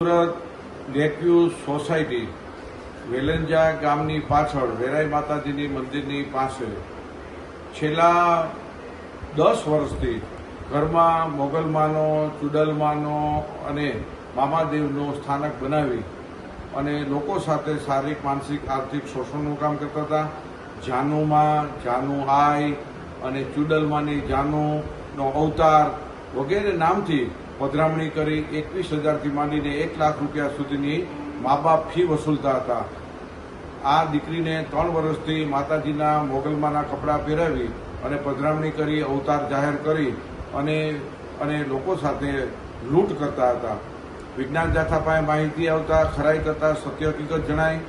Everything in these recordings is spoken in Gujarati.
સુરત લેકવ્યુ સોસાયટી વેલંજા ગામની પાછળ વેરાઈ માતાજીની મંદિરની પાસે છેલ્લા 10 વર્ષથી ઘરમાં મોગલમાનો, ચુડલમાનો અને મામાદેવનું સ્થાનક બનાવી અને લોકો સાથે શારીરિક, માનસિક, આર્થિક શોષણનું કામ કરતા હતા. જાનુમાં, જાનુ આઈ અને ચુડલમાની જાનુનો અવતાર વગેરે નામથી પધરામણી કરી 21,000થી માંડીને 1 લાખ રૂપિયા સુધીની મા બાપ ફી વસૂલતા હતા. આ દીકરીને 3 વર્ષથી માતાજીના મોગલમાના કપડાં પહેરાવી અને પધરામણી કરી, અવતાર જાહેર કરી અને લોકો સાથે લૂંટ કરતા હતા. વિજ્ઞાન જાથા પાસે માહિતી આવતા, ખરાઈ કરતા, સત્ય હકીકત જણાય.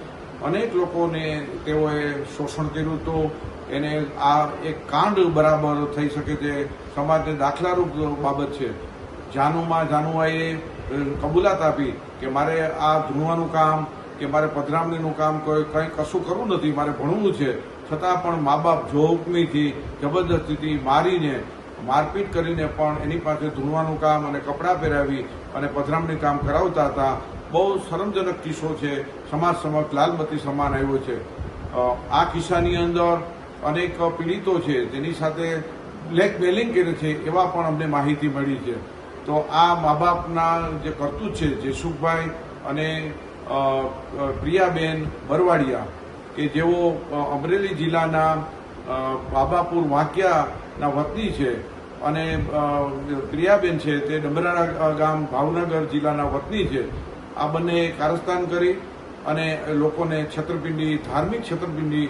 અનેક લોકોને તેઓએ શોષણ કર્યું હતું. એને આ એક કાંડ બરાબર થઈ શકે છે, સમાજને દાખલારૂપ બાબત છે. જાનુઆઈએ કબૂલાત આપી કે મારે આ ધૂણવાનું કામ કે મારે પધરામણીનું કામ કંઈ કશું કરવું નથી, મારે ભણવું છે. છતાં પણ મા બાપ જોહુકમીથી, જબરદસ્તીથી મારીને, મારપીટ કરીને પણ એની પાસે ધૂણવાનું કામ અને કપડાં પહેરાવી અને પધરામણી કામ કરાવતા હતા. બહુ શરમજનક કિસ્સો છે. સમાજ સમક્ષ લાલબત્તી સમાન આવ્યો છે. આ કિસ્સાની અંદર અનેક પીડિતો છે જેની સાથે બ્લેકમેલિંગ કરે છે એવા પણ અમને માહિતી મળી છે. તો આ મા બાપના જે કરતૂત છે, જેસુખભાઈ અને પ્રિયાબેન બરવાડિયા કે જેઓ અમરેલી જિલ્લાના બાબાપુર વાંકિયાના વતની છે અને પ્રિયાબેન છે તે ડમરાળા ગામ ભાવનગર જિલ્લાના વતની છે. આ બંને કારસ્તાન કરી અને લોકોને છેતરપિંડી, ધાર્મિક છેતરપિંડી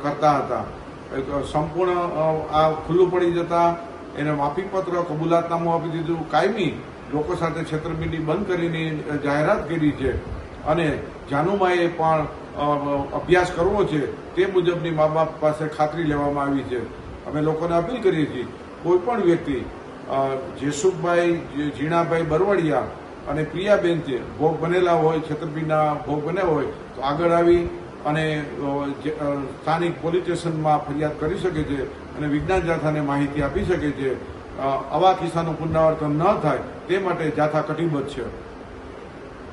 કરતા હતા. સંપૂર્ણ આ ખુલ્લું પડી જતા એને માફીપત્ર, કબૂલાતનામું આપી દીધું. કાયમી લોકો સાથે છેતરપિંડી બંધ કરીને જાહેરાત કરી છે અને જાનુમાએ પણ અભ્યાસ કરવો છે તે મુજબની મા બાપ પાસે ખાતરી લેવામાં આવી છે. અમે લોકોને અપીલ કરીએ છીએ, કોઈ પણ વ્યક્તિ જેસુખભાઈ, ઝીણાભાઈ બરવડિયા અને પ્રિયાબેન છે ભોગ બનેલા હોય, છેતરપિંડીના ભોગ બન્યા હોય તો આગળ આવી અને સ્થાનિક પોલીસ સ્ટેશનમાં ફરિયાદ કરી શકે છે અને વિજ્ઞાન જાથાને માહિતી આપી શકે છે. આવા કિસ્સાનું પુનરાવર્તન ન થાય તે માટે જાથા કટિબદ્ધ છે.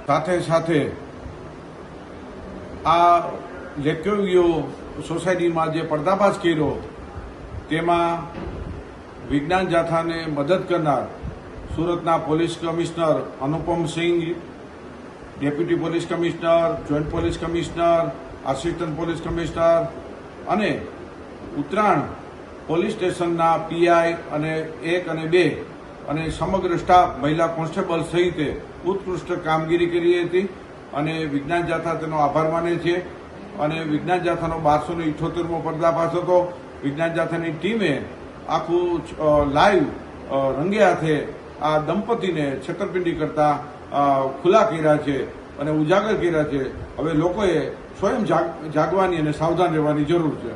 સાથે સાથે આ લેકવ્યુ સોસાયટીમાં જે પર્દાફાશ કર્યો તેમાં વિજ્ઞાન જાથાને મદદ કરનાર સુરતના police commissioner Anupamsinh, deputy police commissioner, joint police commissioner, assistant police commissioner અને ઉત્તરાયણ પોલીસ સ્ટેશનના પીઆઈ અને 1 અને 2 અને સમગ્ર સ્ટાફ, મહિલા કોન્સ્ટેબલ સહિતે ઉત્કૃષ્ટ કામગીરી કરી હતી અને વિજ્ઞાન જાથા તેનો આભાર માને છે. અને વિજ્ઞાન જાથાનો 1278મો પર્દાફાશ હતો. વિજ્ઞાન જાથાની ટીમે આખું લાઈવ રંગે હાથે આ દંપતીને છેતરપિંડી કરતા ખુલ્લા કર્યા છે અને ઉજાગર કર્યા છે. હવે લોકોએ સ્વયં જાગવાની અને સાવધાન રહેવાની જરૂર છે.